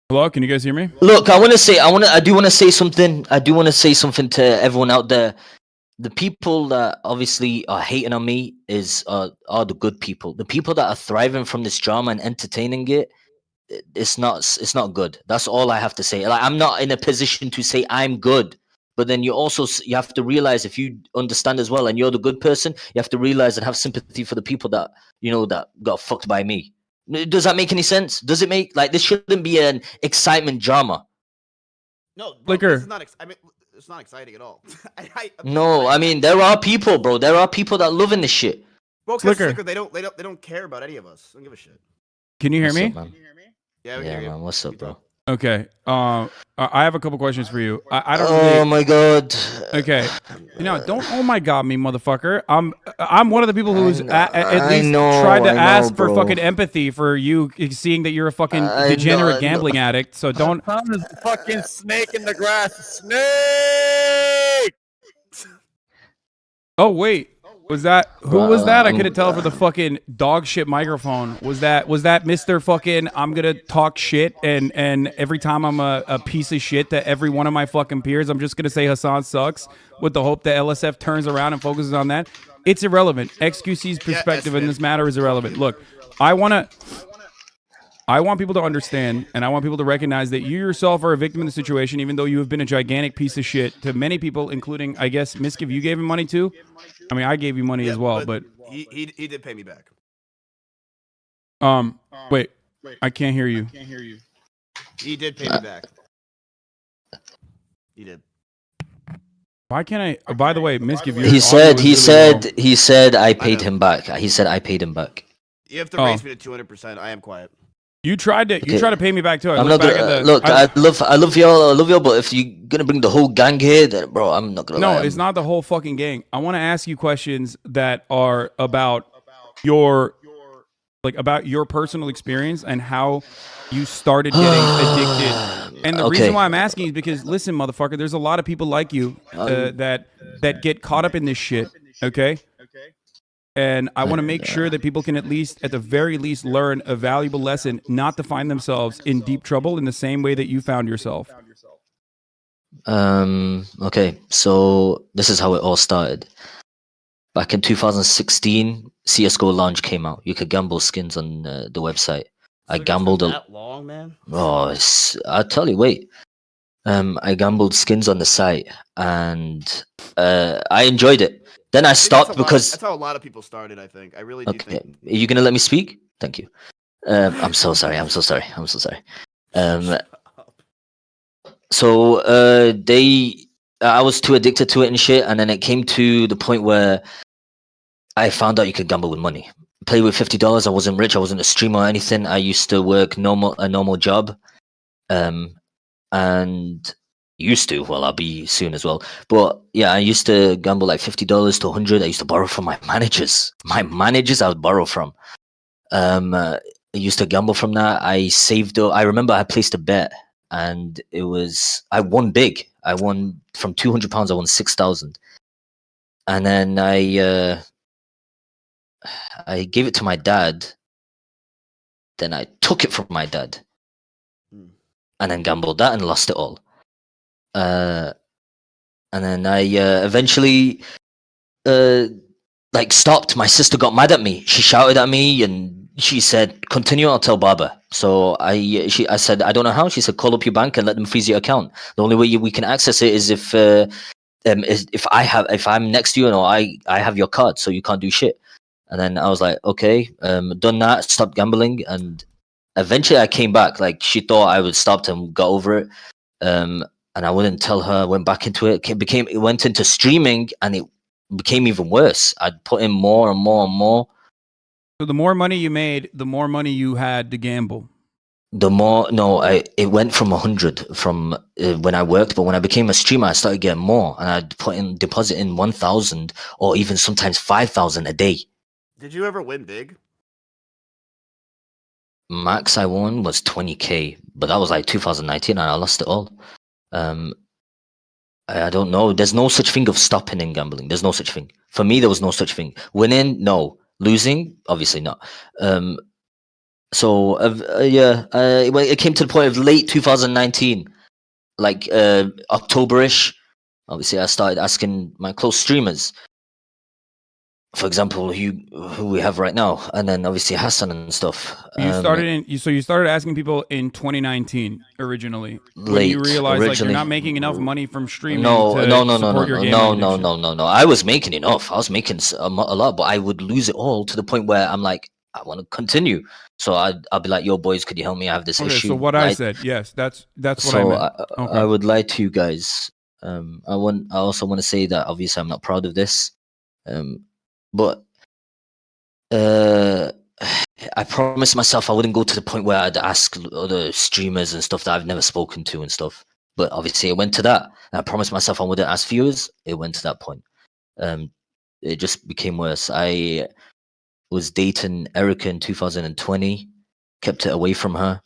Hello, can you guys hear me? Look, I do want to say something. I do want to say something to everyone out there. The people that obviously are hating on me are the good people. The people that are thriving from this drama and entertaining it. It's not good. That's all I have to say. Like, I'm not in a position to say I'm good. But then you have to realize, if you understand as well, and you're the good person, you have to realize and have sympathy for the people that that got fucked by me. Does that make any sense? Does it make, like, this shouldn't be an excitement drama? No, bro, Sliker. this is not. I mean, it's not exciting at all. No, I mean, there are people, bro. There are people that love in this shit. Bro, Sliker. Sliker, they don't care about any of us. They don't give a shit. Can you hear What's me? up, man? Yeah, we Yeah, hear you. man. What's up, bro? Okay. I have a couple questions for you. I don't Oh really. my god. Okay. Don't oh my god me, motherfucker. I'm one of the people who's at least tried to ask for fucking empathy for you, seeing that you're a fucking degenerate gambling addict. So don't. Hasan is a fucking snake in the grass. Snake. Oh wait. Was that who was that? I couldn't tell for the fucking dog shit microphone. Was that Mr. fucking I'm gonna talk shit and every time I'm a piece of shit to every one of my fucking peers, I'm just gonna say Hasan sucks with the hope that LSF turns around and focuses on that? It's irrelevant. XQC's perspective in this matter is irrelevant. Look, I want people to understand, and I want people to recognize that you yourself are a victim in the situation, even though you have been a gigantic piece of shit to many people, including, I guess, MizKif, you gave him money too? I mean, I gave you money as well, but he did pay me back. Wait, I can't hear you. He did pay me back. He did. Why can't I? By the way, MizKif, He said I paid him back. He said I paid him back. You have to raise me to 200%. I am quiet. You tried to pay me back too. I'm not gonna I love y'all, but if you're gonna bring the whole gang here, then bro, I'm not gonna. No, it's not the whole fucking gang. I want to ask you questions that are about your personal experience and how you started getting addicted. And the reason why I'm asking is because, listen, motherfucker, there's a lot of people like you that get caught up in this shit. Okay. And I want to make sure that people can at the very least, learn a valuable lesson, not to find themselves in deep trouble in the same way that you found yourself. Okay, so this is how it all started. Back in 2016, CS:GO Launch came out. You could gamble skins on the website. I gambled that long, man. Oh, I'll tell you. Wait. I gambled skins on the site, and I enjoyed it. Then I stopped because that's how a lot of people started. I think. I really do think. Are you gonna let me speak? Thank you. I'm so sorry. So I was too addicted to it and shit, and then it came to the point where I found out you could gamble with money. Play with $50. I wasn't rich. I wasn't a streamer or anything. I used to work a normal job, and used to. Well, I'll be soon as well. But yeah, I used to gamble like $50 to $100. I used to borrow from my managers. I would borrow from. I used to gamble from that. I saved up. I remember I placed a bet, and I won big. I won from £200. I won 6,000, and then I gave it to my dad. Then I took it from my dad, and then gambled that and lost it all. And then I eventually stopped. My sister got mad at me. She shouted at me and she said, "Continue, I'll tell Baba." So I said, "I don't know how." She said, "Call up your bank and let them freeze your account. The only way we can access it is if I'm next to you and I have your card, so you can't do shit." And then I was like, "Okay, done that, stopped gambling." And eventually I came back. Like, she thought I would stop and got over it. And I wouldn't tell her. I went back into it. It went into streaming, and it became even worse. I'd put in more and more and more. So the more money you made, the more money you had to gamble. It went from 100 from when I worked, but when I became a streamer, I started getting more, and I'd deposit in 1,000 or even sometimes 5,000 a day. Did you ever win big? Max I won was 20K, but that was like 2019, and I lost it all. I don't know. There's no such thing of stopping in gambling. There's no such thing. For me, there was no such thing. Winning, no. Losing, obviously not. So yeah, when it came to the point of late 2019, like Octoberish, obviously I started asking my close streamers, for example, who we have right now, and then obviously Hasan and stuff. You started asking people in 2019 originally when you Late realized like you're originally. not making enough money from streaming No, to no, no, no, support no, your no, gambling no, addiction. no, no, no. I was making enough. I was making a lot, but I would lose it all to the point where I'm like, I want to continue. So I'll be like, yo, boys, could you help me? I have this Okay, issue. so what I said, yes, that's what I So meant. Okay. I would lie to you guys. I also want to say that obviously I'm not proud of this. But uh, I promised myself I wouldn't go to the point where I'd ask other streamers and stuff that I've never spoken to and stuff. But obviously it went to that. And I promised myself I wouldn't ask viewers. It went to that point. It just became worse. I was dating Erica in 2020, kept it away from her.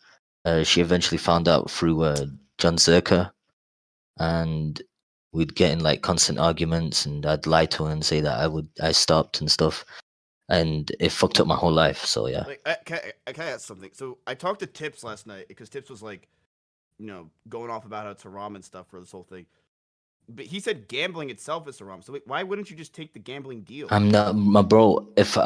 She eventually found out through John Zerka, and we'd get in like constant arguments, and I'd lie to her and say that I stopped and stuff, and it fucked up my whole life. So yeah. Like, can I ask something? So I talked to Tips last night because Tips was like, going off about how it's haram and stuff for this whole thing. But he said gambling itself is haram. So why wouldn't you just take the gambling deal? I'm not, my bro. If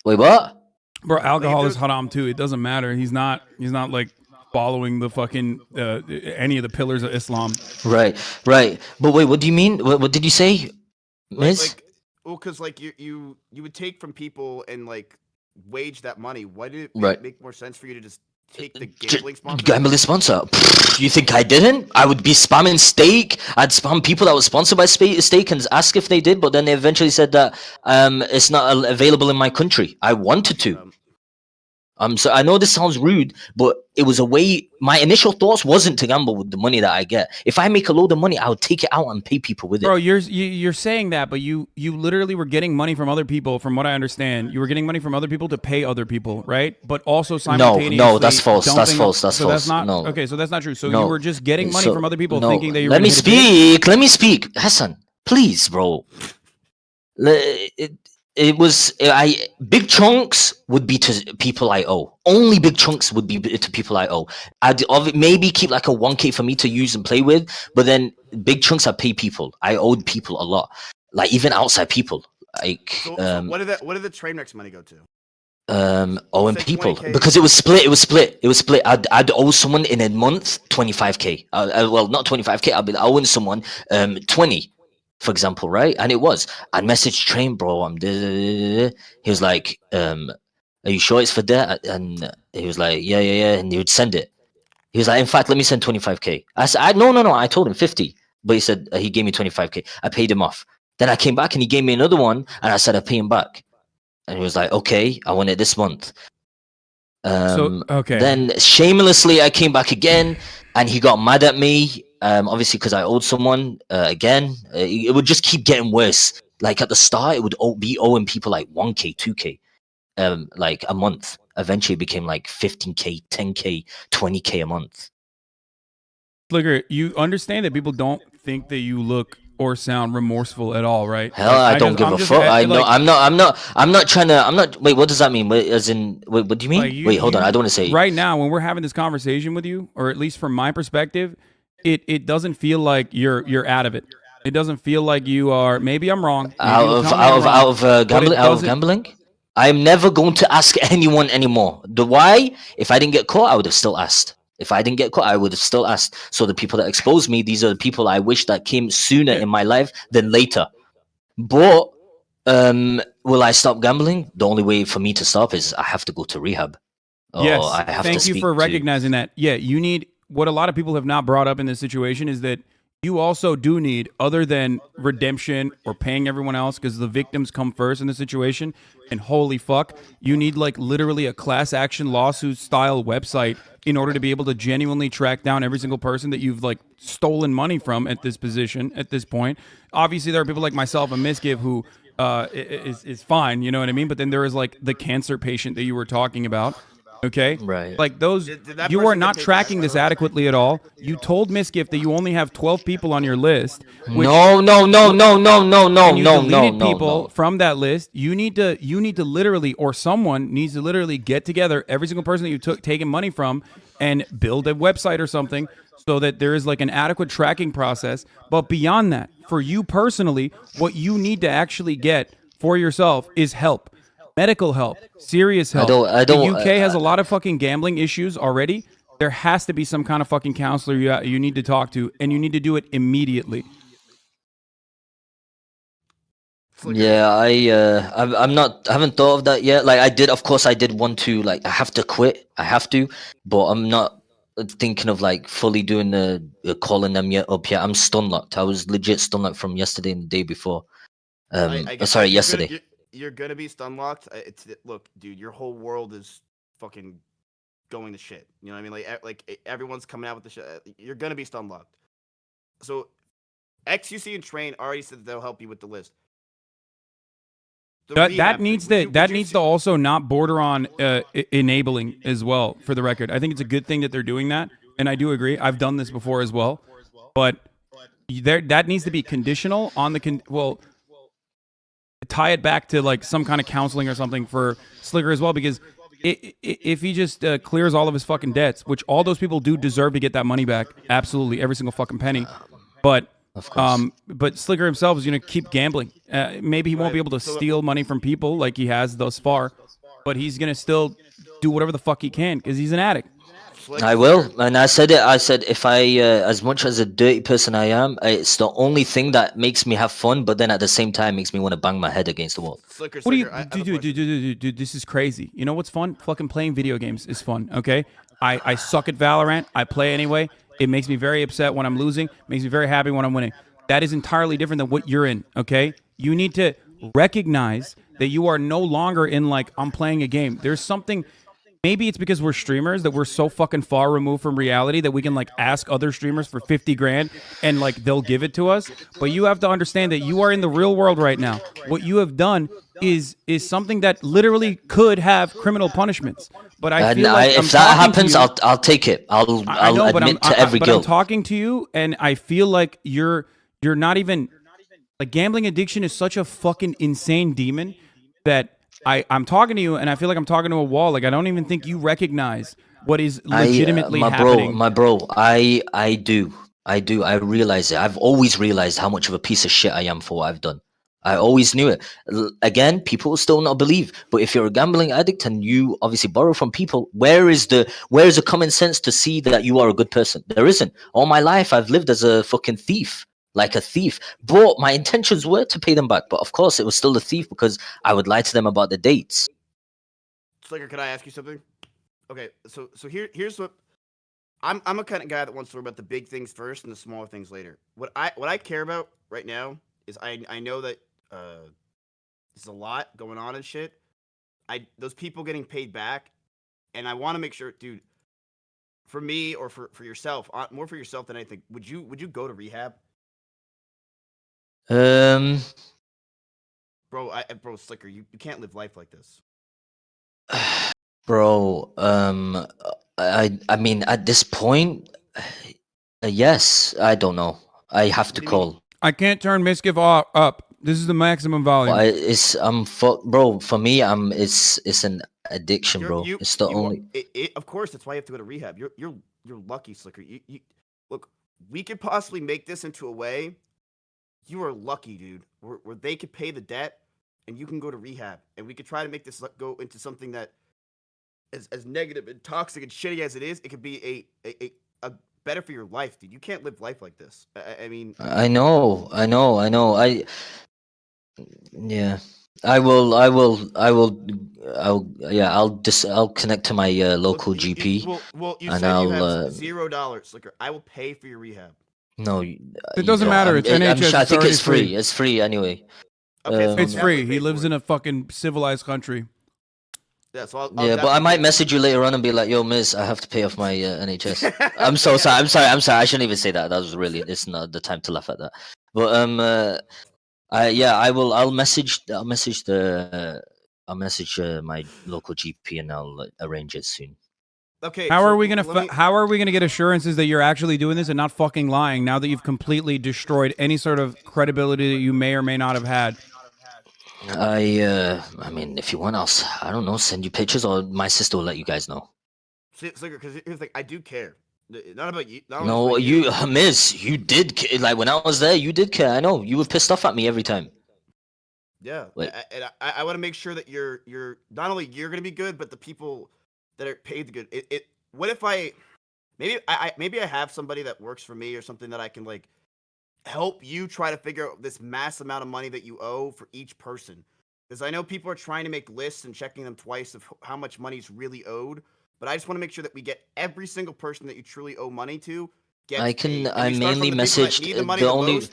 wait, what? Bro, alcohol is haram too. It doesn't matter. He's not like following the fucking any of the pillars of Islam. Right. But wait, what do you mean? What did you say, Miz? Because like you would take from people and like wage that money. Why did it make more sense for you to just take the gambling sponsor? Gambling sponsor? You think I didn't? I would be spamming Stake. I'd spam people that were sponsored by Stake and ask if they did, but then they eventually said that it's not available in my country. I wanted to. So I know this sounds rude, but it was a way. My initial thoughts wasn't to gamble with the money that I get. If I make a load of money, I would take it out and pay people with it. Bro, you're saying that, but you literally were getting money from other people. From what I understand, you were getting money from other people to pay other people, right? But also simultaneously, no, that's false. That's false. That's so false. That's not no. Okay, so that's not true. So you were just getting money from other people, no. thinking that you were. Let me speak. Let me speak, Hasan. Please, bro. It was big chunks would be to people I owe. Only big chunks would be to people I owe. I'd maybe keep like a 1K for me to use and play with, but then big chunks I pay people. I owed people a lot, like even outside people. Like so what did the train wrecks money go to? Owing people 20K? Because it was split. I'd owe someone in a month 25K. Well, not 25K. I'd be owing someone 20. For example, right? And it was. I'd message Train, bro. He was like, are you sure it's for that? And he was like, yeah. And he would send it. He was like, in fact, let me send 25K. I said, no. I told him 50. But he said, he gave me 25K. I paid him off. Then I came back and he gave me another one. And I said, I pay him back. And he was like, okay, I want it this month. Then shamelessly, I came back again and he got mad at me. Obviously, because I owed someone again. It would just keep getting worse. Like at the start, it would be owing people like 1K, 2K, like a month. Eventually, it became like 15K, 10K, 20K a month. Sliker, you understand that people don't think that you look or sound remorseful at all, right? Hell, I don't give a fuck. I know. I'm not trying to. Wait, what does that mean? As in, what do you mean? Like wait, hold on. I don't want to say. Right now, when we're having this conversation with you, or at least from my perspective, it doesn't feel like you're out of it. It doesn't feel like you are. Maybe I'm wrong. Out of gambling. I'm never going to ask anyone anymore. The why? If I didn't get caught, I would have still asked. If I didn't get caught, I would have still asked. So the people that exposed me, these are the people I wish that came sooner in my life than later. But will I stop gambling? The only way for me to stop is I have to go to rehab. Yes. I have Thank you for recognizing that. Yeah, you need. What a lot of people have not brought up in this situation is that you also do need, other than redemption or paying everyone else, because the victims come first in the situation, and holy fuck, you need like literally a class action lawsuit style website in order to be able to genuinely track down every single person that you've like stolen money from at this position, at this point. Obviously, there are people like myself and MizKif who is fine, you know what I mean? But then there is like the cancer patient that you were talking about. Okay, Right. like those, Did that you person are get not paid tracking back, this though? adequately at all. You told MizKif that you only have 12 people on your list, which No, and you no, deleted no, people no. from that list. You need to literally, or someone needs to literally get together every single person that you took taken money from and build a website or something so that there is like an adequate tracking process. But beyond that, for you personally, what you need to actually get for yourself is help. Medical help, serious help. I The don't. UK has a lot of fucking gambling issues already. There has to be some kind of fucking counselor you need to talk to, and you need to do it immediately. Sliker. Yeah, I'm not. I haven't thought of that yet. Like I did, of course, I did want to. Like I have to quit. I have to, but I'm not thinking of like fully doing the calling them yet up yet. I'm stun locked. I was legit stun locked from yesterday and the day before. I get Sorry, you're gonna yesterday. you're gonna be stun locked. Look, dude, your whole world is fucking going to shit. You know what I mean? Everyone's coming out with the shit. You're gonna be stun locked. So XUC and Train already said that they'll help you with the list. The That rehab needs thing, to that needs to also not border on enabling as well. For the record, I think it's a good thing that they're doing that, and I do agree. I've done this before as well, but there that needs to be conditional on the well. Tie it back to like some kind of counseling or something for Sliker as well, because if he just clears all of his fucking debts, which all those people do deserve to get that money back, absolutely, every single fucking penny, but. Of course. But Sliker himself is going to keep gambling. Maybe he won't be able to steal money from people like he has thus far, but he's going to still do whatever the fuck he can because he's an addict. I will, and I said it. I said if I, as much as a dirty person I am, it's the only thing that makes me have fun. But then at the same time, makes me want to bang my head against the wall. Sliker, What do you, I have a question. dude? This is crazy. You know what's fun? Fucking playing video games is fun. Okay, I suck at Valorant. I play anyway. It makes me very upset when I'm losing. Makes me very happy when I'm winning. That is entirely different than what you're in. Okay, you need to recognize that you are no longer in like I'm playing a game. There's something. Maybe it's because we're streamers that we're so fucking far removed from reality that we can like ask other streamers for 50 grand and like they'll give it to us. But you have to understand that you are in the real world right now. What you have done is something that literally could have criminal punishments. But I feel like if that happens, I'll take it. I'll admit to every guilt. I'm talking to you, and I feel like you're not even like gambling addiction is such a fucking insane demon that I'm talking to you, and I feel like I'm talking to a wall. Like I don't even think you recognize what is legitimately happening. My bro, I do. I realize it. I've always realized how much of a piece of shit I am for what I've done. I always knew it. Again, people still not believe. But if you're a gambling addict and you obviously borrow from people, where is the common sense to see that you are a good person? There isn't. All my life, I've lived as a fucking thief, like a thief. But my intentions were to pay them back. But of course, it was still a thief because I would lie to them about the dates. Sliker, can I ask you something? Okay, so here's what I'm a kind of guy that wants to worry about the big things first and the smaller things later. What I care about right now is I know that there's a lot going on and shit. Those people getting paid back, and I want to make sure, dude. For me or for yourself, more for yourself than anything. Would you go to rehab? Bro, Bro, Sliker, you can't live life like this. bro, I mean, at this point, yes, I don't know. I have to call. I can't turn MizKif up. This is the maximum volume. It's bro. For me, it's an addiction, bro. It's the only. Of course, that's why you have to go to rehab. You're lucky, Sliker. You look. We could possibly make this into a way. You are lucky, dude. Where they could pay the debt, and you can go to rehab, and we could try to make this go into something that, as negative and toxic and shitty as it is, it could be a better for your life, dude. You can't live life like this. I mean, I know. Yeah. I'll connect to my local GP. You and said I'll, you have $0, Sliker. I will pay for your rehab. No, it doesn't matter. It's NHS. I think it's free. free. It's free anyway. Okay, It's free. He lives in a fucking civilized country. Yeah, so but I might message you later on and be like, "Yo, Miz, I have to pay off my NHS." I'm so sorry. I'm sorry. I shouldn't even say that. That was really. It's not the time to laugh at that. But I will. I'll message the. I'll message my local GP and I'll arrange it soon. Okay. How so are we gonna let me- how are we gonna get assurances that you're actually doing this and not fucking lying now that you've completely destroyed any sort of credibility that you may or may not have had? I mean, if you want, I don't know, send you pictures, or my sister will let you guys know. Sliker, because here's the thing, I do care. Not about you. Not No, about you, Miz, you did like when I was there. You did care. I know you were pissed off at me every time. Yeah, Like- and I want to make sure that you're not only you're gonna be good, but the people that are paid the good. What if maybe I have somebody that works for me or something that I can like help you try to figure out this mass amount of money that you owe for each person, because I know people are trying to make lists and checking them twice of how much money is really owed. But I just want to make sure that we get every single person that you truly owe money to. I paid. And I we start from mainly the people that messaged need the money the the only. most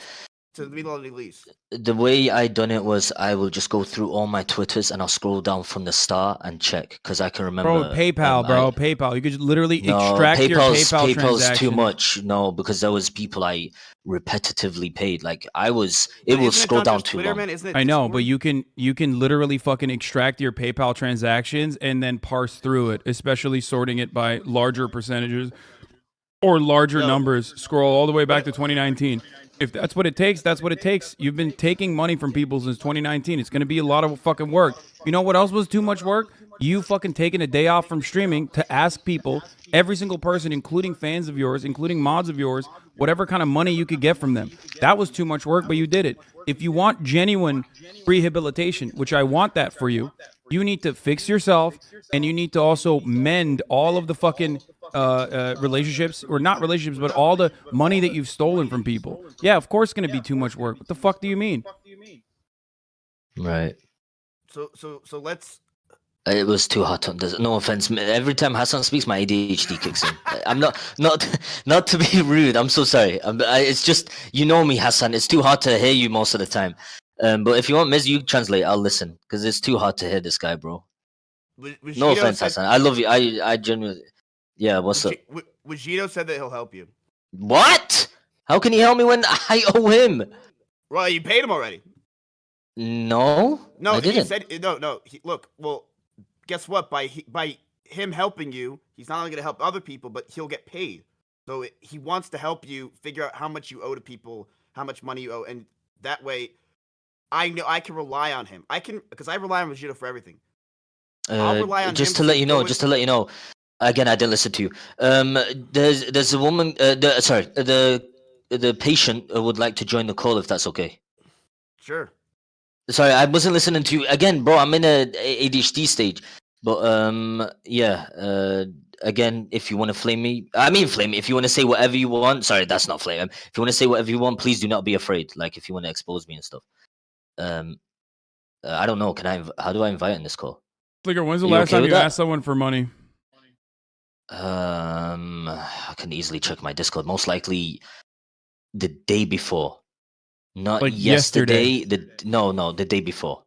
to the people that need least. The way I done it was I will just go through all my Twitters and I'll scroll down from the start and check because I can remember. Bro, PayPal, PayPal. You could literally No, extract your PayPal PayPal's transactions. too much. No, because there was people I repetitively paid. Like it But will isn't scroll not down just too Twitter, long. man? Isn't it I know, but Discord? you can literally fucking extract your PayPal transactions and then parse through it, especially sorting it by larger percentages or larger Yo, numbers. Scroll all the way back but- to 2019. If that's what it takes, that's what it takes. You've been taking money from people since 2019. It's going to be a lot of fucking work. You know what else was too much work? You fucking taking a day off from streaming to ask people, every single person, including fans of yours, including mods of yours, whatever kind of money you could get from them. That was too much work, but you did it. If you want genuine rehabilitation, which I want that for you, you need to fix yourself and you need to also mend all of the fucking relationships, or not relationships, but all the money that you've stolen from people. Yeah, of course it's going to be too much work. What the fuck do you mean? Right. So let's. It was too hot on this. No offense. Every time Hasan speaks, my ADHD kicks in. I'm not to be rude. I'm so sorry. It's just you know me, Hasan. It's too hard to hear you most of the time. But if you want Miz, you translate. I'll listen because it's too hard to hear this guy, bro. No offense, Hasan. I love you. I genuinely. Yeah. What's up? Vegito said that he'll help you. What? How can he help me when I owe him? Well, you paid him already. No, No, I he didn't. said no. Look, well, guess what? By him helping you, he's not only going to help other people, but he'll get paid. So he wants to help you figure out how much you owe to people, how much money you owe, and that way, I know I can rely on him. Because I rely on Vegito for everything. I'll rely on Just him to let you know, go just to let you know. Again, I didn't listen to you. There's a woman. The patient would like to join the call if that's okay. Sure. Sorry, I wasn't listening to you again, bro. I'm in a ADHD stage, but yeah. Again, if you want to flame me, I mean flame me. If you want to say whatever you want, sorry, that's not flame. If you want to say whatever you want, please do not be afraid. Like if you want to expose me and stuff. I don't know. How do I invite in this call? Sliker, when's the You last okay time with you that? asked someone for money? I can easily check my Discord. Most likely, the day before, not Like yesterday. No, the day before.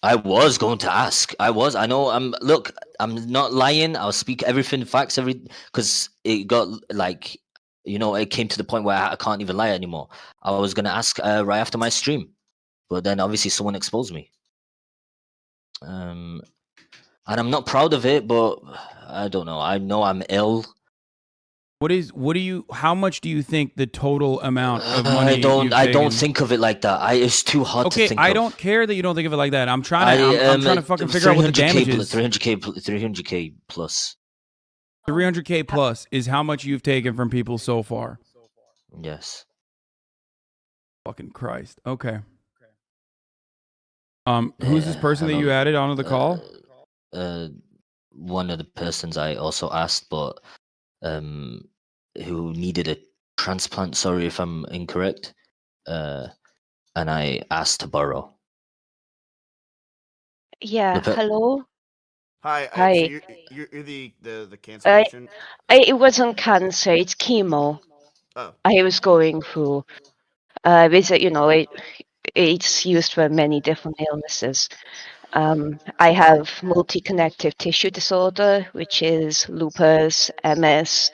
I was going to ask. I know. Look. I'm not lying. I'll speak everything, facts, because it got like, it came to the point where I can't even lie anymore. I was gonna ask right after my stream, but then obviously someone exposed me. And I'm not proud of it, but I don't know. I know I'm ill. How much do you think the total amount of money I don't taken? think of it like that. It's too hard to Okay, think I of. don't care that you don't think of it like that. I'm trying to fucking figure out what the damage is. 300k plus. 300k plus is how much you've taken from people so far. Yes. Fucking Christ. Okay. Who's this person that you hello. added onto the call? One of the persons I also asked, but who needed a transplant. Sorry if I'm incorrect. And I asked to borrow. Yeah, The pe- hello. Hi. Hi. So you're the cancer patient. It wasn't cancer, it's chemo. Oh. I was going through. It's used for many different illnesses. I have multi-connective tissue disorder, which is lupus, MS,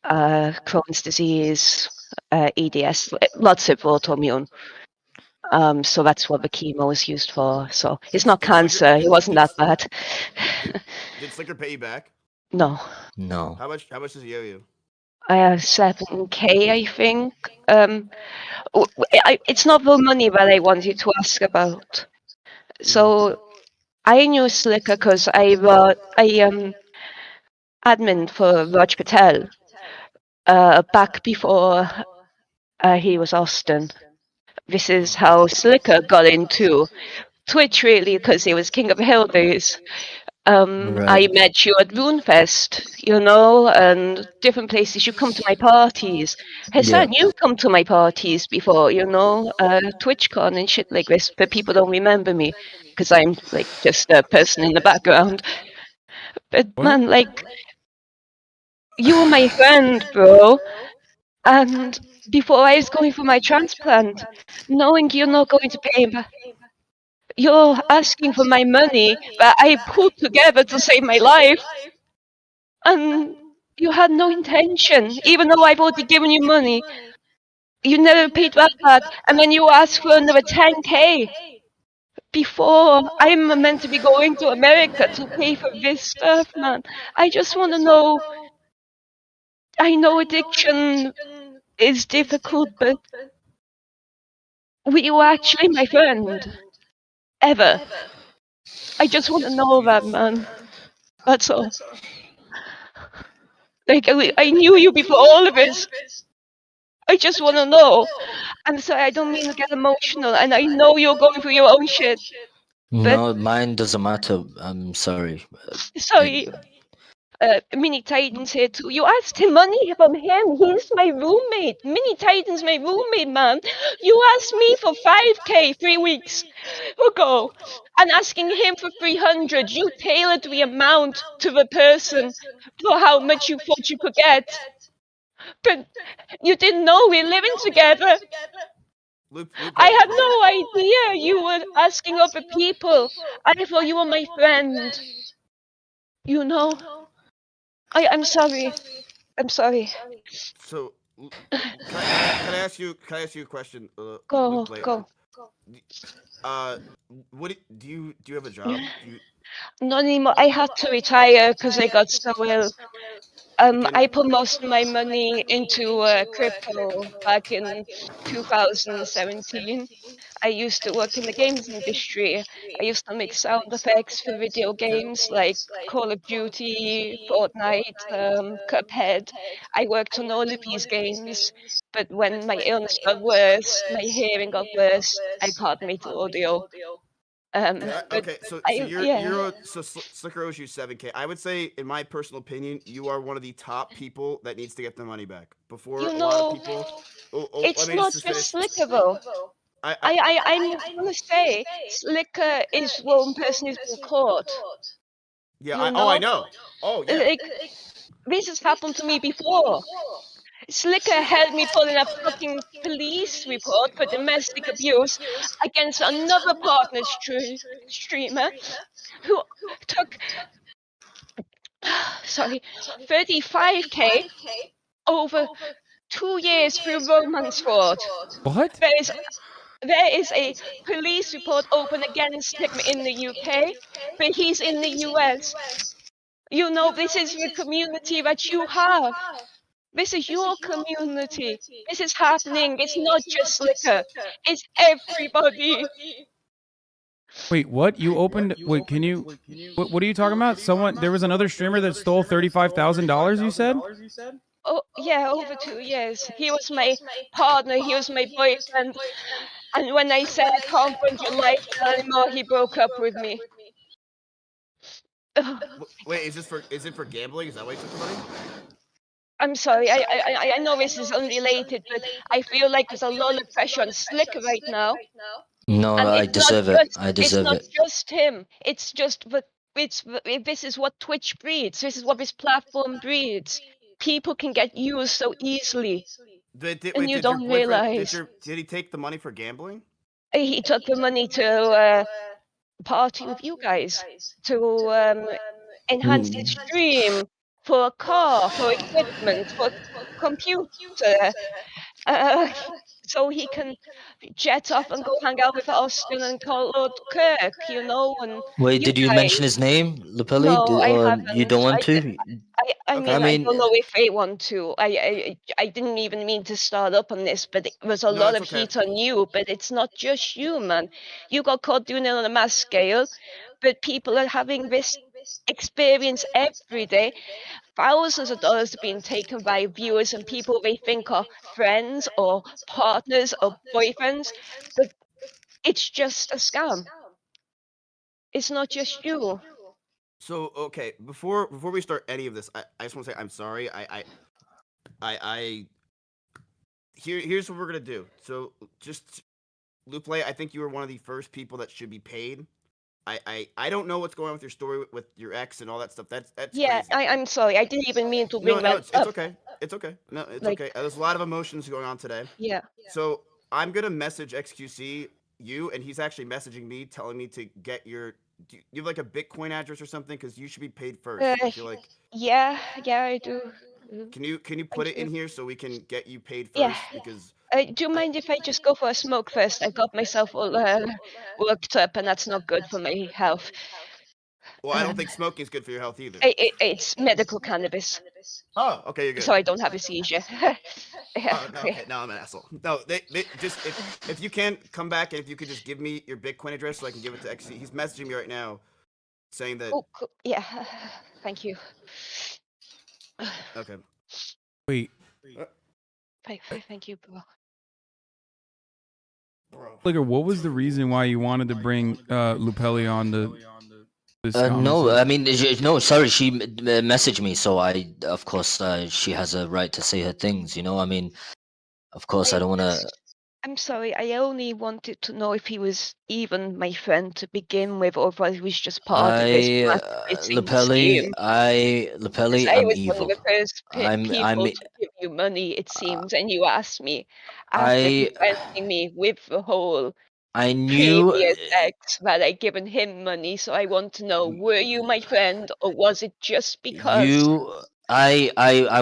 Crohn's disease, EDS, lots of autoimmune. So that's what the chemo was used for. So it's Did- not did Sliker- cancer. It wasn't that bad. Did Sliker pay you back? No. No. How much does he owe you? I have 7K, I think. It's not the money that I wanted to ask about. So I knew Sliker because I admin for Raj Patel back before he was Austin. This is how Sliker got into Twitch, really, because he was King of the Hill days. I met you at RuneFest, and different places. You come to my parties. Hasan, you've come to my parties before, TwitchCon and shit like this, but people don't remember me because I'm like just a person in the background. But man, like, you were my friend, bro. And before I was going for my transplant, knowing you're not going to pay back, you're asking for my money that I put together to save my life. And you had no intention, even though I've already given you money. You never paid back, and then you asked for another 10K before I'm meant to be going to America to pay for this stuff, man. I just want to know. I know addiction is difficult, but were you actually my friend? Ever? I just want to know that, man. That's all. Like, I knew you before all of this. I just want to know. I'm sorry, I don't mean to get emotional, and I know you're going through your own shit. But No, mine doesn't matter. I'm sorry. sorry, Mini Titan's here too. You asked him money from him. He's my roommate. Mini Titan's my roommate, man. You asked me for 5K 3 weeks ago, and asking him for 300. You tailored the amount to the person for how much you thought you could get. But you didn't know we're living together. I had no idea you were asking other people. I thought you were my friend. You know? I'm sorry. I'm sorry. So, can I ask you a question, Go, Luke? Like, go. do you have a job? Do you Not anymore. I had to retire because I got so ill. okay? I put most of my money into crypto back in 2017. I used to work in the games industry. I used to make sound effects for video games like Call of Duty, Fortnite, Cuphead. I worked on all of these games, but when my illness got worse, my hearing got worse, I can't make audio. But Okay, so yeah, Slicker owes you 7K. I would say, in my personal opinion, you are one of the top people that needs to get their money back. Before you a lot of know, people. Let it's me not just just finish. Slicker though. I I'm gonna say Slicker is one person who's been caught. Yeah. You I know, know. Oh yeah. like this has happened to me before. Slicker had me put in a fucking police report for domestic abuse against another partner streamer who took, sorry, 35K over 2 years through romance fraud. What? There is there is a police report open against him in the UK, but he's in the US. You know, this is the community that you have. This is your community. This is happening. It's not just Slicker. It's everybody. Wait, what? You opened? Wait, can you? What are you talking about? Someone? There was another streamer that stole $35,000. You said? Oh, yeah, over 2 years. He was my partner. He was my boyfriend. And when I said I can't fund your lifestyle anymore, he broke up with me. Ugh. Wait, is it for gambling? Is that why you took the money? I'm sorry. I know this is unrelated, but I feel like there's a lot of pressure on Slicker right now. No, And I deserve it. I it's deserve not it. just him. It's just that this is what Twitch breeds. This is what this platform breeds. People can get used so easily, and you Did your don't boyfriend realize. did he take the money for gambling? He took the money to party with you guys, to enhance his Mm. stream, for a car, for equipment, for computer. so he can jet off and go hang out with Austin and call Lord Kirk, you know, and Wait, you did you guys. mention his name, Lupelli? No, I Or you haven't. don't want to? I Okay. I mean, I mean, don't know if I want to. I didn't even mean to start up on this, but it was a No, lot it's of okay. heat on you. But it's not just you, man. You got caught doing it on a mass scale, but people are having this experience every day. Thousands of dollars are being taken by viewers and people they think are friends or partners or boyfriends, but it's just a scam. It's not just you. So okay, before we start any of this, I just want to say I'm sorry. I here's what we're gonna do. So just Lupe, I think you were one of the first people that should be paid. I don't know what's going on with your story with your ex and all that stuff. That's Yeah, crazy. I'm sorry. I didn't even mean to No, bring no, that it's up. okay. It's okay. No, it's Like, okay. There's a lot of emotions going on today. yeah. So I'm gonna message XQC you, and he's actually messaging me, telling me to get your. Do you have like a Bitcoin address or something? Because you should be paid first. I feel like. Yeah, I do. Can you put Thank it you. in here so we can get you paid Yeah. first? Because Do you mind if I just go for a smoke first? I got myself all worked up, and that's not good for my health. well, I don't think smoking is good for your health either. It's medical cannabis, Oh, okay, you're good. so I don't have a seizure. Yeah, Oh no, okay, no, I'm an asshole. No, they just if you can come back and if you could just give me your Bitcoin address so I can give it to XC. He's messaging me right now, saying that. Oh, cool. Yeah. Thank you. Okay. Wait, Thank you, bro. Bro. Sliker, what was the reason why you wanted to bring Lupelli on this no, conversation? I mean, no, sorry, she messaged me, so of course, she has a right to say her things, you know? I mean, of course, I don't want to. I'm sorry. I only wanted to know if he was even my friend to begin with, or if he was just part of this marketing scheme. Lepelli, I I'm was one of evil. the first I'm, people to give you money, it seems, and you asked me after I, confronting me with the whole I knew previous ex that I'd given him money. So I want to know: were you my friend, or was it just because? you. I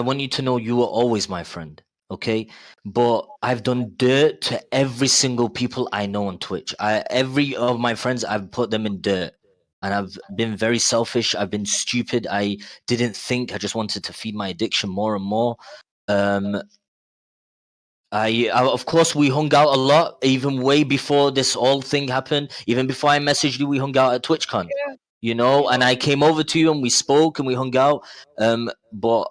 want you to know you were always my friend. Okay, but I've done dirt to every single people I know on Twitch. Every of my friends, I've put them in dirt. And I've been very selfish. I've been stupid. I didn't think. I just wanted to feed my addiction more and more. Um, of course, we hung out a lot, even way before this whole thing happened. Even before I messaged you, we hung out at TwitchCon, Yeah, you know. And I came over to you and we spoke and we hung out. But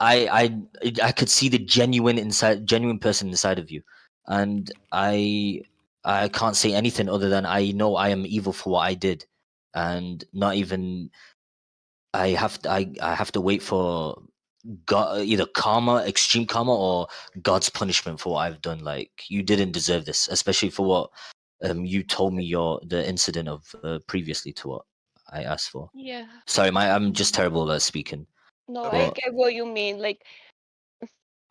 I could see the genuine person inside of you, and I can't say anything other than I know I am evil for what I did, and not even I have to wait for God, either karma, extreme karma, or God's punishment for what I've done. Like you didn't deserve this, especially for what you told me the incident of previously to what I asked for. yeah. Sorry, I'm just terrible at speaking. No, I Okay. But get what you mean. Like,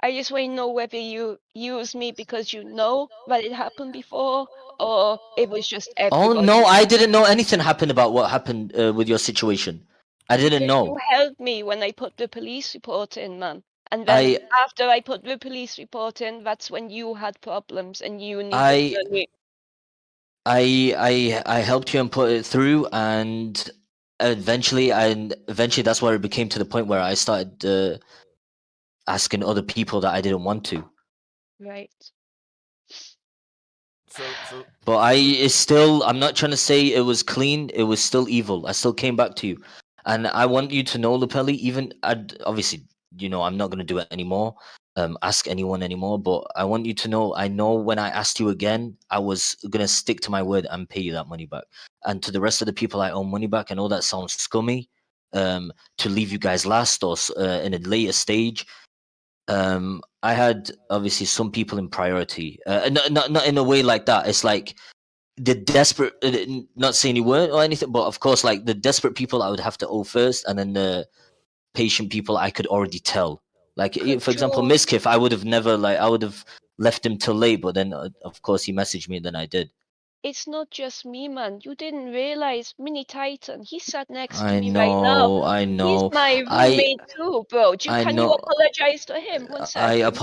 I just want to know whether you use me because you know that it happened before, or it was just oh no, everybody. I didn't know anything happened about what happened with your situation. I didn't But you know. helped me when I put the police report in, man. And then I after I put the police report in, that's when you had problems and you needed I money. I helped you and put it through, and eventually that's where it became to the point where I started asking other people that I didn't want to. Right. So But it's still, I'm not trying to say it was clean. It was still evil. I still came back to you, and I want you to know, Lupelli. Even obviously, I'm not gonna do it anymore. Ask anyone anymore. But I want you to know, I know when I asked you again, I was gonna stick to my word and pay you that money back. And to the rest of the people I owe money back, I know that sounds scummy. To leave you guys last or in a later stage. I had obviously some people in priority, not in a way like that. It's like the desperate, not saying you weren't or anything, but of course, like the desperate people I would have to owe first, and then the patient people I could already tell. Like for example, Control. MizKif, I would have never I would have left him till late, but then of course he messaged me, and then I did. it's not just me, man. You didn't realize Mini Titan. He sat next to I me right now. know, I He's know. my I roommate too, bro. I Can you know. apologize to him? One second.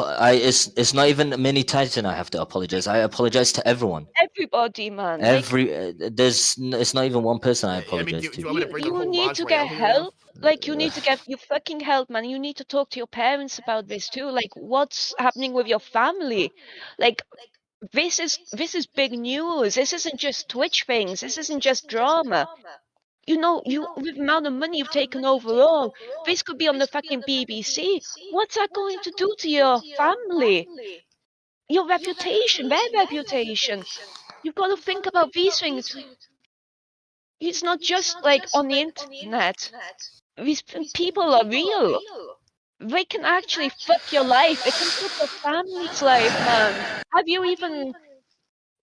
It's not even a mini Titan. I have to apologize. I apologize to everyone. Everybody, man. Like, It's not even one person I Yeah, I mean, apologize do to. you want me to bring the you whole need to lingerie get out here now? help. Like, you need to get your fucking help, man. You need to talk to your parents about this too. Like, what's happening with your family? Like, this is big news. This isn't just Twitch things. This isn't just drama. You know, you with the amount of money you've taken overall, this could be on the fucking BBC. What's that going to do to your family? Your reputation, their reputation. You've got to think about these things. It's not just like on the internet. These people are real. They can actually fuck your life. It can fuck your family's life, man. Have you even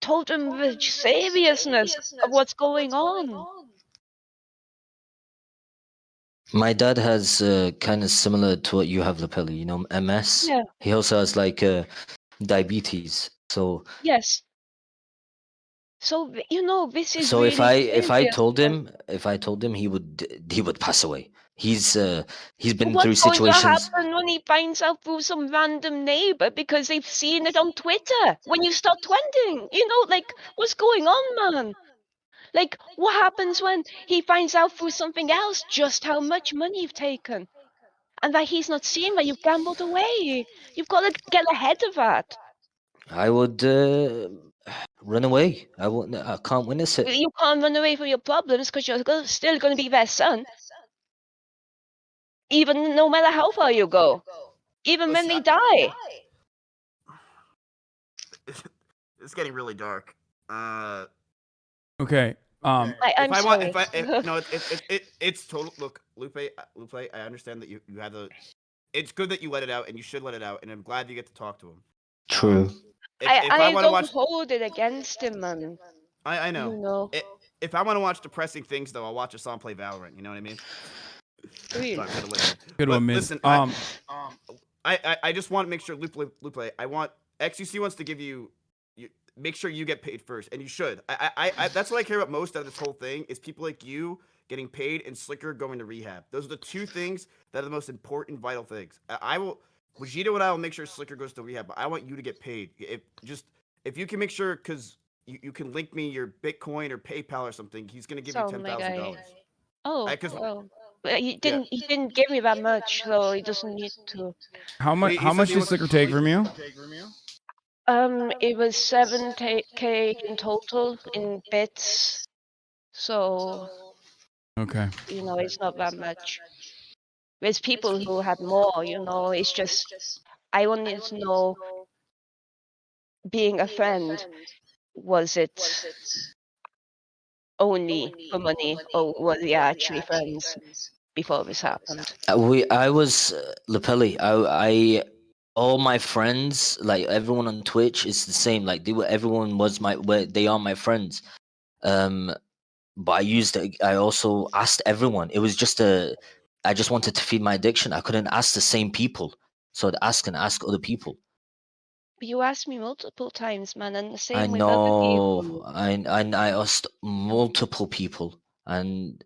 told them the seriousness of what's going on? My dad has kind of similar to what you have, Lapelli. You know, MS. Yeah. He also has like diabetes. So Yes. So you know, this is so really if I serious. told him he would pass away. He's been through What's going to situations. happen when he finds out through some random neighbor because they've seen it on Twitter when you start trending? You know, like, what's going on, man? Like, what happens when he finds out through something else just how much money you've taken and that he's not seeing that you've gambled away? You've got to get ahead of that. I would run away. I can't witness it. You can't run away from your problems because you're still going to be their son, even no matter how far you go, even when they die. It's getting really dark. Okay. I'm If I want, sorry. no, it's total. Look, Lupe, I understand that you had the. It's good that you let it out, and you should let it out, and I'm glad you get to talk to him. True. If I I want to don't watch, hold it against him, man. I know. You know. If I want to watch depressing things, though, I'll watch Hasan play Valorant. You know what I mean? Really. Sorry for the listener. Good But one, Miz. listen, I just want to make sure Lupe. I want XUC wants to give you. Make sure you get paid first, and you should. That's what I care about most out of this whole thing is people like you getting paid and Sliker going to rehab. Those are the two things that are the most important, vital things. I will, Vegito and I will make sure Sliker goes to rehab, but I want you to get paid. If you can make sure, because you can link me your Bitcoin or PayPal or something, he's gonna give you So, my guy. $10,000. Oh, Because well. He yeah, didn't give me that much, so he doesn't need to. How much? he How says much he did wants. Slicker take from you? It was 7K in total in bits, so Okay. you know it's not that much. There's people who had more, you know. It's just I wanted to know, being a friend, was it only for money, or were they actually friends before this happened? I was Lapelli. All my friends, like everyone on Twitch, is the same. Like everyone was they are my friends. Um, but I also asked everyone. It was just I just wanted to feed my addiction. I couldn't ask the same people, so I'd ask other people. But you asked me multiple times, man, and the I same with other know. people. I asked multiple people, and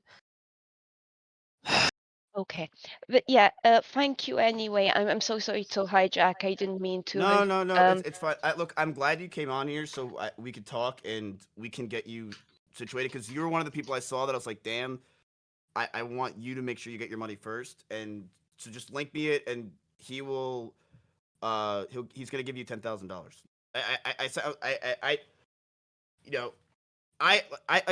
Okay, but yeah, thank you anyway. I'm so sorry to hijack. I didn't mean to. No. It's fine. Look, I'm glad you came on here so we could talk and we can get you situated because you were one of the people I saw that I was like, damn, I want you to make sure you get your money first, and so just link me it, and he will, he's gonna give you $10,000. I you know, I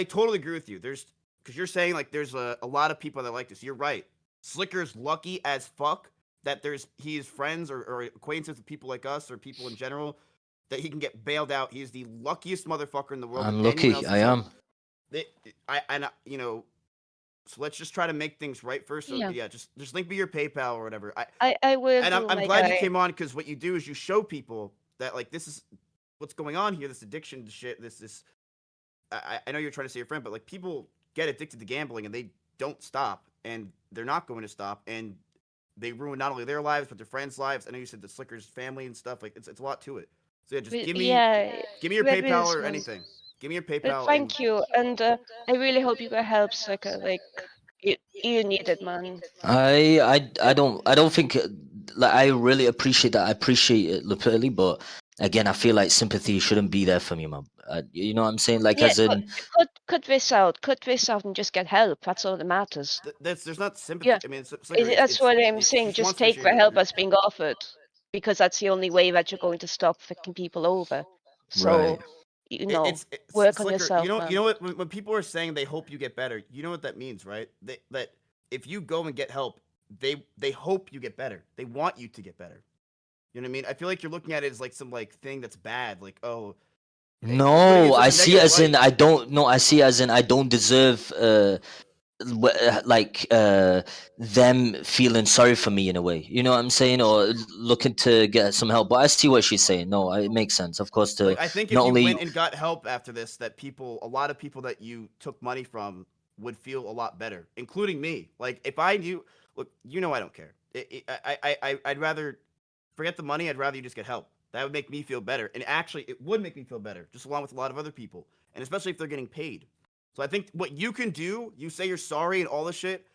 totally agree with you. There's because you're saying like there's a lot of people that like this. You're right. Slicker's lucky as fuck that he's friends or acquaintances with people like us or people in general that he can get bailed out. He's the luckiest motherfucker in the world. I'm If anyone lucky. else I is am. you know, so let's just try to make things right first. So Yeah. yeah, just link me your PayPal or whatever. I will And do, I'm my glad you guy. came on because what you do is you show people that like this is what's going on here. This addiction to shit. This. I know you're trying to say your friend, but like people get addicted to gambling and they don't stop, and they're not going to stop, and they ruin not only their lives but their friends' lives. I know you said the Slicker's family and stuff. Like it's a lot to it. So yeah, just But give me yeah, your there PayPal is or one. anything. Give me your But PayPal. thank you, and I really hope you get help, Sliker. Like, you need it, man. I don't think like I really appreciate that. I appreciate it literally, but again, I feel like sympathy shouldn't be there for me, man. You know what I'm saying? Like, Yeah, as in, cut this out. Cut this out and just get help. That's all that matters. There's not sympathy. Yeah, I mean, Sliker, that's what I'm she saying. just Just wants take the Vegeta. help that's being offered, because that's the only way that you're going to stop fucking people over. right? So, It's work on Slicker. yourself, You man. know what? When people are saying they hope you get better, you know what that means, right? That if you go and get help, they hope you get better. They want you to get better. You know what I mean? I feel like you're looking at it as like some like thing that's bad. Like, oh, you're putting it in No, such I a see negative as in light. I don't. No, I see as in I don't deserve like them feeling sorry for me in a way. You know what I'm saying, or looking to get some help. But I see what she's saying. No, it makes sense, of course, to Like, I think if not you only. went and got help after this, that a lot of people that you took money from would feel a lot better, including me. Like, if I knew, look, you know, I don't care. I'd rather forget the money. I'd rather you just get help. That would make me feel better. And actually, it would make me feel better, just along with a lot of other people. And especially if they're getting paid. So I think what you can do, you say you're sorry and all this shit.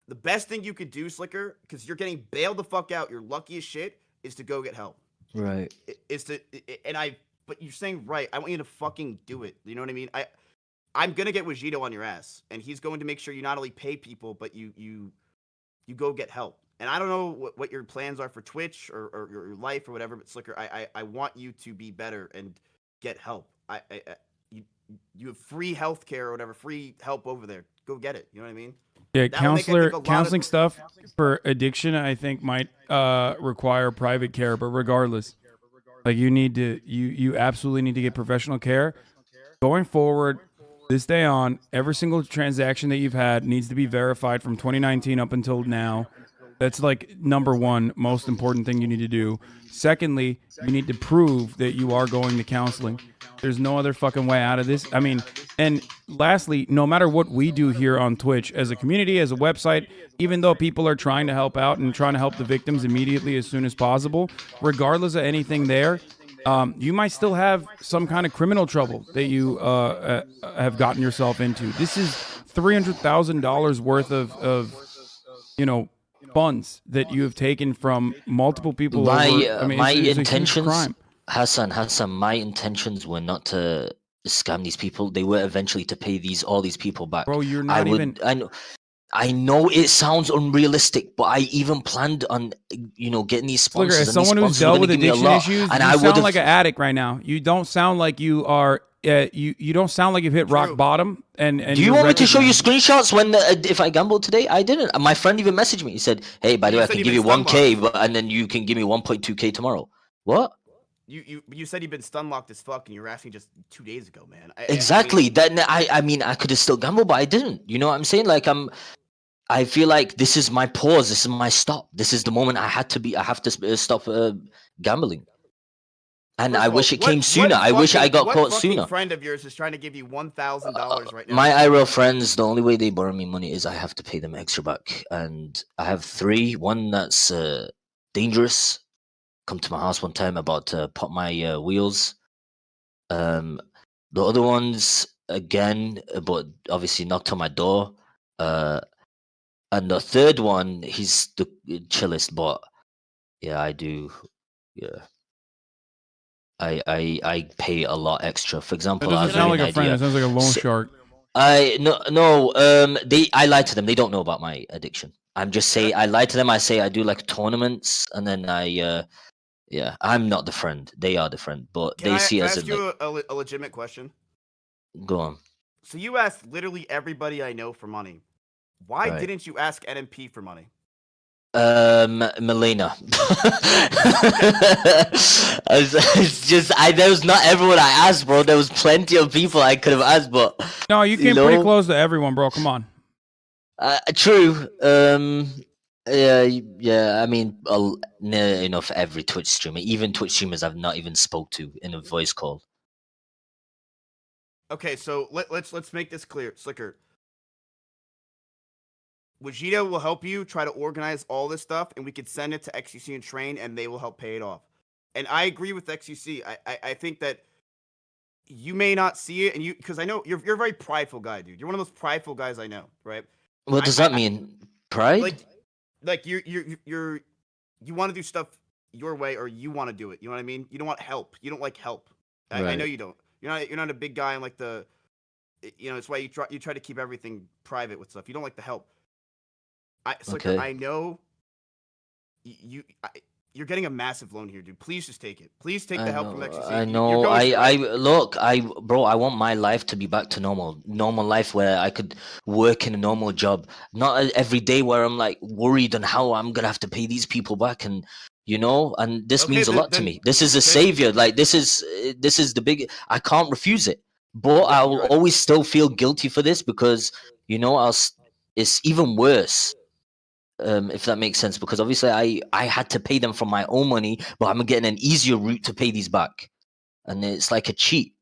The best thing you could do, Slicker, because you're getting bailed the fuck out, you're lucky as shit, is to go get help. Right. Is to and I. But you're saying right. I want you to fucking do it. You know what I mean? I'm gonna get Wajito on your ass, and he's going to make sure you not only pay people, but you go get help. And I don't know what your plans are for Twitch or your life or whatever, but Slicker, I want you to be better and get help. You have free healthcare or whatever, free help over there. Go get it. You know what I mean? Yeah, That would make, I think, a lot of- counseling stuff for addiction, I think, might require private care. But regardless, like you absolutely need to get professional care. Going forward, this day on, every single transaction that you've had needs to be verified from 2019 up until now. That's like number one most important thing you need to do. Secondly, you need to prove that you are going to counseling. There's no other fucking way out of this. I mean, and lastly, no matter what we do here on Twitch as a community, as a website, even though people are trying to help out and trying to help the victims immediately as soon as possible, regardless of anything there, you might still have some kind of criminal trouble that you have gotten yourself into. This is $300,000 worth of funds that you have taken from multiple people My over. I mean, my it's a huge intentions, crime. Hassan, my intentions were not to scam these people. They were eventually to pay all these people back. Bro, you're I not would. even. I know it sounds unrealistic, but I even planned on, getting these Look, sponsors, as and these someone who's sponsors were dealt going with to give me a addiction lot. issues, And you I would sound have. like an addict right now. You don't sound like you are. You don't sound like you've hit rock True. bottom. And Do you you're want me to show you recognized. screenshots when if I gambled today? I didn't. My friend even messaged me. He said, "Hey, by the You way, I said can you've give been you 1K, stun-locked. and then you can give me 1.2K tomorrow." What? You said you've been stun locked as fuck, and you were asking just 2 days ago, man. Exactly. I mean, I could have still gambled, but I didn't. You know what I'm saying? Like, I feel like this is my pause. This is my stop. This is the moment I have to stop gambling. And First I of all, wish it came sooner. I wish I got caught What fucking sooner. friend of yours is trying to give you $1,000 right now? My IRL friends, the only way they borrow me money is I have to pay them extra back. And I have three. One that's dangerous. Come to my house one time about to pop my wheels. The other ones again, but obviously knocked on my door. And the third one, he's the chillest, but yeah, I do. Yeah, I pay a lot extra. For That example, doesn't I'll give sound you like an a friend. It idea. sounds like a loan So- shark. I lied to them. They don't know about my addiction. I'm just saying I lied to them. I say I do like tournaments, and then yeah, I'm not the friend. They are the friend, but Can they I, see can I us ask in like. you a legitimate question? Go on. So you asked literally everybody I know for money. Why Right. didn't you ask NMP for money? Melina. It's just there was not everyone I asked, bro. There was plenty of people I could have asked, but No, you came pretty close to everyone, bro. Come on. true. Yeah. I mean, near enough every Twitch streamer, even Twitch streamers I've not even spoke to in a voice call. Okay, so let's make this clear, Slicker. Wajito will help you try to organize all this stuff, and we could send it to XUC and train, and they will help pay it off. And I agree with XUC. I think that you may not see it, and because I know you're a very prideful guy, dude. You're one of those prideful guys I know, right? What does that mean? Pride? Like you want to do stuff your way, or you want to do it. You know what I mean? You don't want help. You don't like help. I know Right. you don't. You're not a big guy and like the, it's why you try to keep everything private with stuff. You don't like the help. Slicker, Okay. I know you're getting a massive loan here, dude. Please just take it. Please take the help from XQC. I You're know. going through it. Look, bro, I want my life to be back to normal life where I could work in a normal job, not every day where I'm like worried on how I'm gonna have to pay these people back, and and this Okay, means a lot to me. This is a savior. Like this is the big. I can't refuse it, but I will right. always still feel guilty for this because it's even worse. If that makes sense, because obviously I had to pay them from my own money, but I'm getting an easier route to pay these back, and it's like a cheat,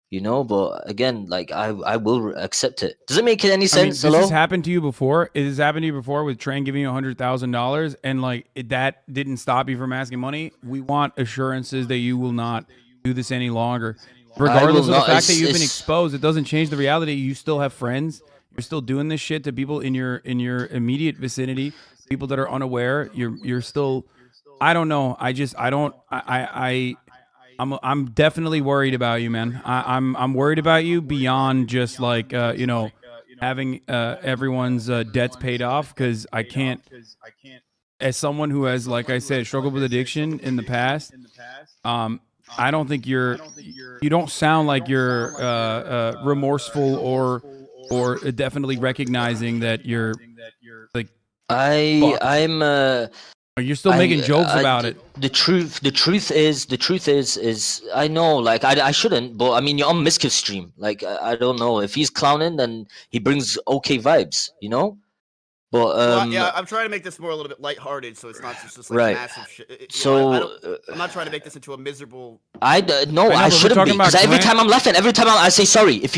But again, like I will accept it. Does it make any sense? I mean, this Hello? has happened to you before. It has happened to you before with Train giving you $100,000, and like that didn't stop you from asking money. We want assurances that you will not do this any longer, regardless of the not. fact that you've been It's- exposed. It doesn't change the reality. You still have friends. You're still doing this shit to people in your immediate vicinity, people that are unaware. You're still. I don't know. I'm definitely worried about you, man. I'm worried about you beyond just like having everyone's debts paid off, because I can't. As someone who has, like I said, struggled with addiction in the past, I don't think you don't sound like you're remorseful or definitely recognizing that you're like fucked. You're still making jokes about it. The truth is I know, like I shouldn't, but I mean you're on MizKif stream. Like I don't know if he's clowning, then he brings okay vibes, But Well, yeah, I'm trying to make this more a little bit lighthearted, so it's not just like Right. massive shit. So I'm not trying to make this into a miserable. no, I know, I but we're shouldn't be, talking about because every Grant. time I'm laughing, every time I say sorry. If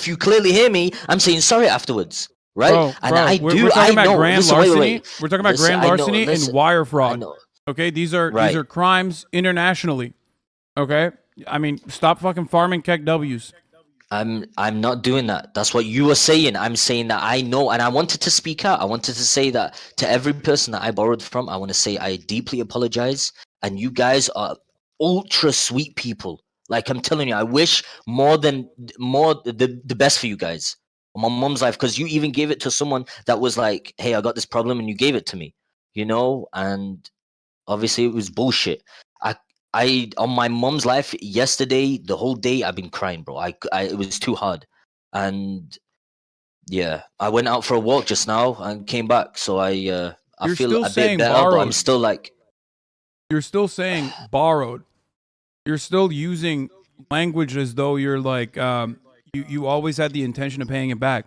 you clearly hear me, I'm saying sorry afterwards, right? Bro, we're talking about grand larceny. Wait. We're talking about Listen, grand I know, larceny listen, and wire I fraud. know. Okay, these are Right. crimes internationally. Okay, I mean, stop fucking farming Keck W's. I'm not doing that. That's what you were saying. I'm saying that I know, and I wanted to speak out. I wanted to say that to every person that I borrowed from. I want to say I deeply apologize, and you guys are ultra sweet people. Like I'm telling you, I wish more the best for you guys on my mom's life, because you even gave it to someone that was like, "Hey, I got this problem," and you gave it to me, and obviously it was bullshit. I on my mom's life yesterday, the whole day I've been crying, bro. It was too hard, and yeah, I went out for a walk just now and came back. So I You're feel still a saying bit better, but I'm borrowed. still like, You're still saying borrowed. You're still using language as though you're like you always had the intention of paying it back.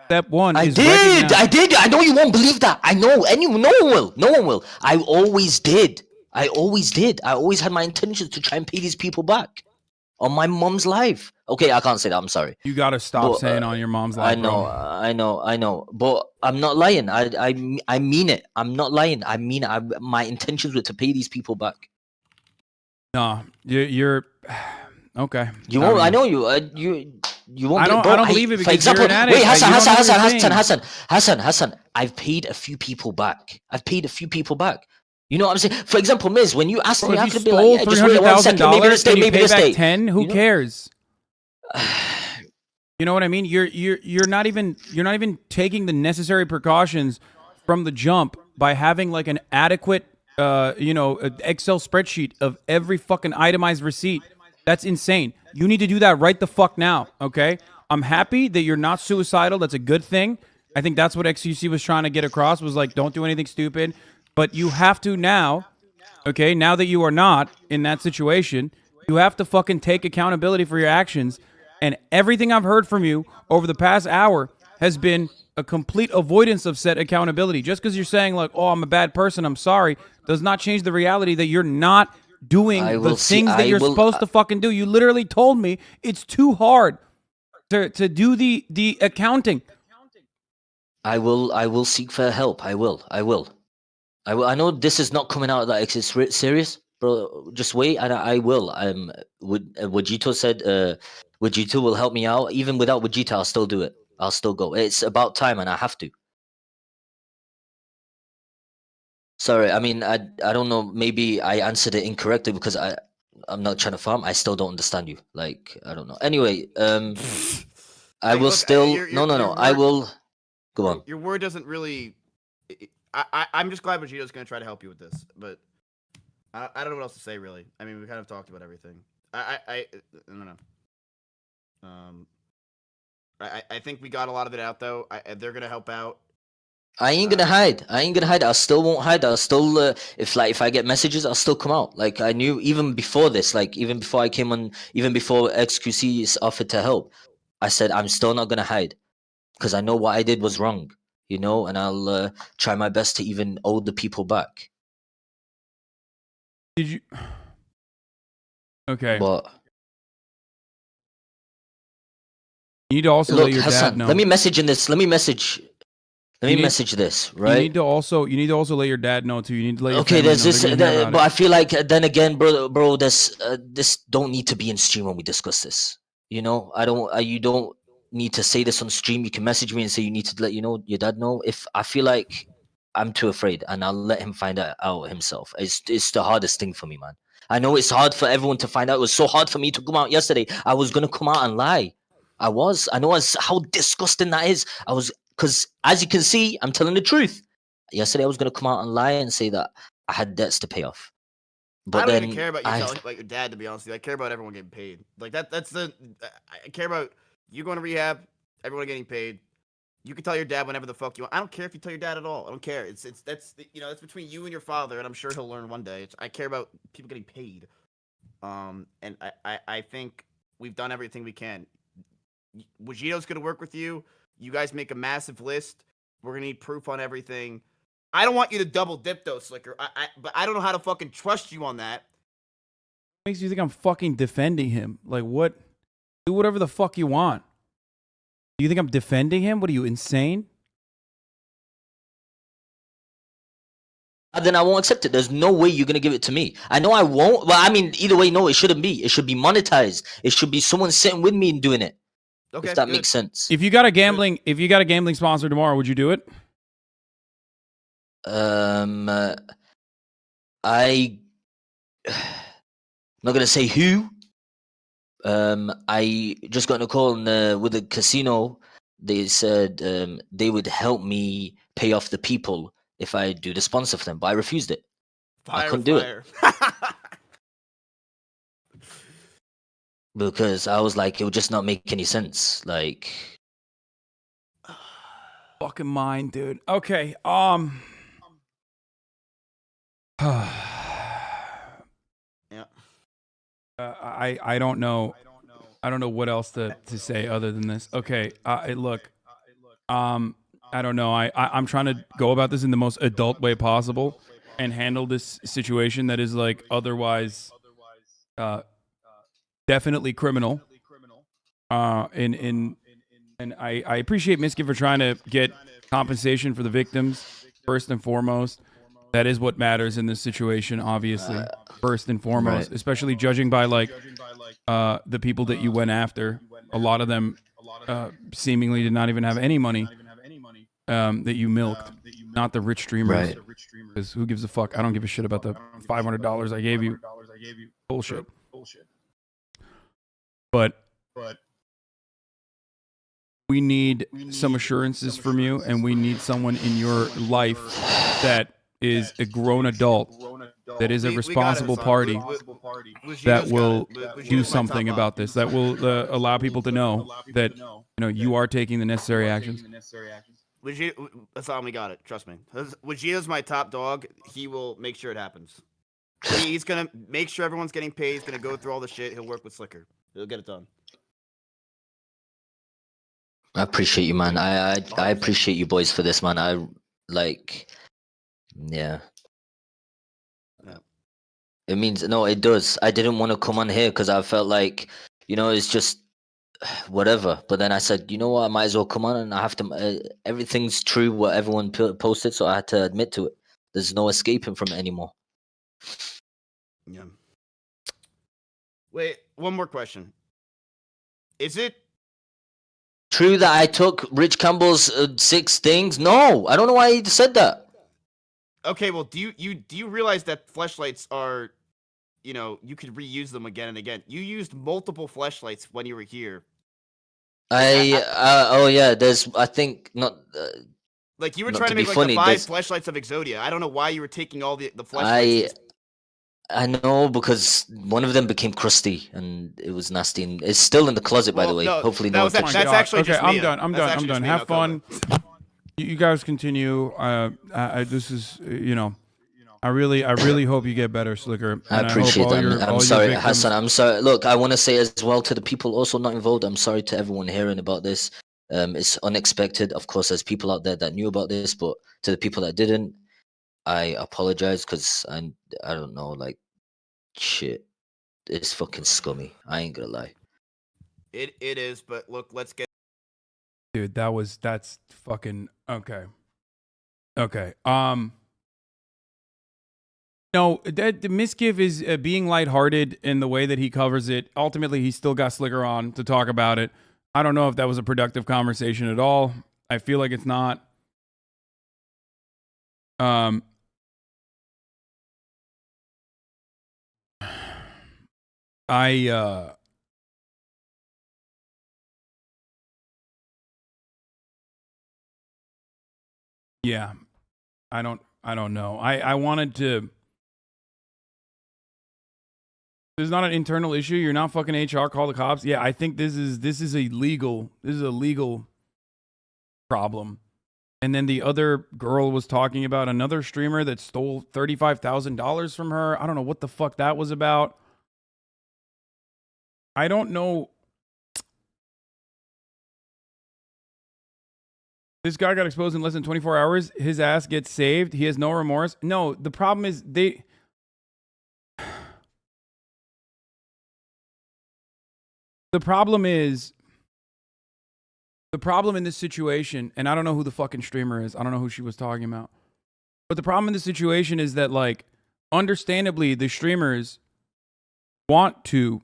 Step one I is did, recognize. I know you won't believe that. I know no one will. I always did. I always had my intentions to try and pay these people back on my mom's life. Okay, I can't say that. I'm sorry. You gotta stop But, saying on your mom's life, I know, bro. I know, but I'm not lying. I mean it. I'm not lying. I mean it. My intentions were to pay these people back. No, you're okay. You won't. I mean, know you. You won't. I don't believe it, For because example, you're an addict. wait, You don't know what you're Hassan. I've paid a few people back. You know what I'm saying? For example, Miz, when you asked Bro, me, if I you could be like, stole yeah, just wait 1 second, maybe this $300,000 day, and you maybe pay this back day. 10, who You know? cares? You know what I mean? You're not even taking the necessary precautions from the jump by having like an adequate Excel spreadsheet of every fucking itemized receipt. That's insane. You need to do that right the fuck now, okay? I'm happy that you're not suicidal. That's a good thing. I think that's what XUC was trying to get across, was like, don't do anything stupid. But you have to now, okay, now that you are not in that situation, you have to fucking take accountability for your actions. And everything I've heard from you over the past hour has been a complete avoidance of said accountability. Just because you're saying like, oh, I'm a bad person, I'm sorry, does not change the reality that you're not doing the things that you're supposed to fucking do. You literally told me it's too hard to do the accounting. I will seek for help. I will. I know this is not coming out that it's serious, bro. Just wait, and I will. Vegito said, Vegito will help me out. Even without Vegeta, I'll still do it. I'll still go. It's about time, and I have to. Sorry, I mean, I don't know. Maybe I answered it incorrectly because I'm not trying to farm. I still don't understand you. Like, I don't know. Anyway, I will look, still. your No. I word- will. Go on. Your word doesn't really. I'm just glad Vegeto's gonna try to help you with this, but I don't know what else to say really. I mean, we kind of talked about everything. I don't know. I think we got a lot of it out though. They're gonna help out. I ain't gonna hide. I ain't gonna hide. I still won't hide. I'll still, if I get messages, I'll still come out. Like I knew even before this, like even before I came on, even before XQC offered to help, I said I'm still not gonna hide because I know what I did was wrong, you know, and I'll try my best to even owe the people back. Did you? Okay. But You need to also look, let your Hasan, dad know. let me message in this. Let me message this, right? You need to also let your dad know too. You need to let your Okay, family there's know. this, They're gonna hear about but it. I feel like then again, bro, this don't need to be in stream when we discuss this. You know, you don't need to say this on stream. You can message me and say you need to let your dad know. If I feel like I'm too afraid, and I'll let him find out himself. It's the hardest thing for me, man. I know it's hard for everyone to find out. It was so hard for me to come out yesterday. I was gonna come out and lie. I know how disgusting that is. Because as you can see, I'm telling the truth. Yesterday, I was gonna come out and lie and say that I had debts to pay off. But I don't then even care about you telling like your dad. To be honest with you, I care about everyone getting paid. Like that's the. I care about you going to rehab. Everyone getting paid. You can tell your dad whenever the fuck you want. I don't care if you tell your dad at all. I don't care. That's that's between you and your father, and I'm sure he'll learn one day. I care about people getting paid. And I think we've done everything we can. Vegito's gonna work with you. You guys make a massive list. We're gonna need proof on everything. I don't want you to double dip though, Sliker. But I don't know how to fucking trust you on that. Makes you think I'm fucking defending him? Like what? Do whatever the fuck you want. Do you think I'm defending him? What are you, insane? then I won't accept it. There's no way you're gonna give it to me. I know I won't. Well, I mean, either way, no, it shouldn't be. It should be monetized. It should be someone sitting with me and doing it. Okay, if that good. makes sense. If you got a gambling sponsor tomorrow, would you do it? I not gonna say who. I just got a call with the casino. They said they would help me pay off the people if I do the sponsor for them, but I refused it. I couldn't do it because I was like, it would just not make any sense. Like, Fucking mine, dude. Okay. Yeah. I don't know. I don't know what else to say other than this. Okay. Look. I don't know. I'm trying to go about this in the most adult way possible and handle this situation that is like otherwise definitely criminal. And I appreciate MizKif for trying to get compensation for the victims first and foremost. That is what matters in this situation, obviously. First and foremost, right. especially judging by like the people that you went after. A lot of them seemingly did not even have any money that you milked, not the rich streamers. Right. Because who gives a fuck? I don't give a shit about the $500 I gave you. Bullshit. But we need some assurances from you, and we need someone in your life that is a grown adult, that is a responsible party, that will do something about this, that will allow people to know that you are taking the necessary actions. Hassan, we got it. Trust me. Vegito's my top dog. He will make sure it happens. He's gonna make sure everyone's getting paid. He's gonna go through all the shit. He'll work with Sliker. He'll get it done. I appreciate you, man. I appreciate you boys for this, man. I like, yeah. It means no, it does. I didn't want to come on here because I felt like, it's just whatever. But then I said, you know what, I might as well come on, and I have to. Everything's true what everyone posted, so I had to admit to it. There's no escaping from it anymore. Yeah. Wait, one more question. Is it true that I took Rich Campbell's 6 things? No, I don't know why he said that. okay? Well, do you realize that fleshlights are, you could reuse them again and again. You used multiple fleshlights when you were here. Oh yeah, there's I think not. Like you were Not trying to to be make like funny, the 5 there's- fleshlights of Exodia. I don't know why you were taking all the fleshlights. I know because one of them became crusty and it was nasty. And it's still in the closet, by the Well, way. no, Hopefully, that no was one that- touched that's it. actually okay, just I'm Mia. done. I'm That's done. I'm actually done. just Mia Have fun. Malkova. You guys continue. This is I really hope you get better, Sliker. I And appreciate hope all that. your, I'm all sorry, your victims, Hassan. I'm sorry. Look, I want to say as well to the people also not involved. I'm sorry to everyone hearing about this. It's unexpected. Of course, there's people out there that knew about this, but to the people that didn't, I apologize because I don't know, like shit. It's fucking scummy. I ain't gonna lie. It is, but look, let's get. dude. That's fucking okay. Okay. No, that the MizKif is being lighthearted in the way that he covers it. Ultimately, he still got Sliker on to talk about it. I don't know if that was a productive conversation at all. I feel like it's not. Yeah, I don't know. I wanted to. There's not an internal issue. You're not fucking HR. Call the cops. Yeah, I think this is a legal problem. And then the other girl was talking about another streamer that stole $35,000 from her. I don't know what the fuck that was about. I don't know. This guy got exposed in less than 24 hours. His ass gets saved. He has no remorse. No, the problem is the problem in this situation, and I don't know who the fucking streamer is. I don't know who she was talking about. But the problem in this situation is that, like, understandably, the streamers want to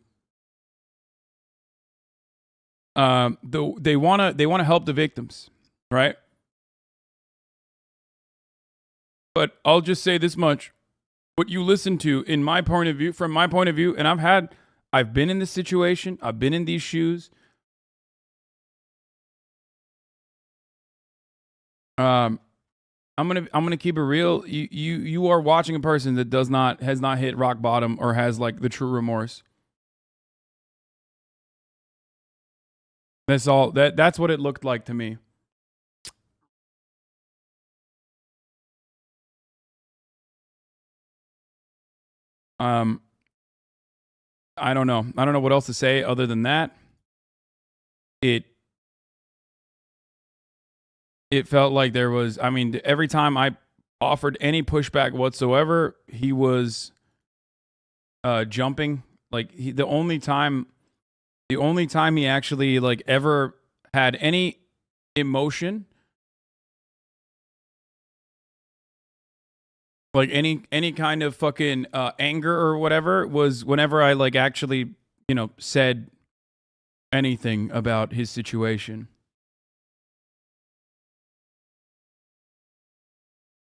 they want to help the victims, right? But I'll just say this much. What you listen to, in my point of view, from my point of view, and I've been in this situation, I've been in these shoes. I'm gonna keep it real. You are watching a person that has not hit rock bottom or has like the true remorse. That's all. That's what it looked like to me. I don't know. I don't know what else to say other than that. It felt like there was, I mean, every time I offered any pushback whatsoever, he was jumping. Like the only time he actually like ever had any emotion, like any kind of fucking anger or whatever, was whenever I like actually, said anything about his situation.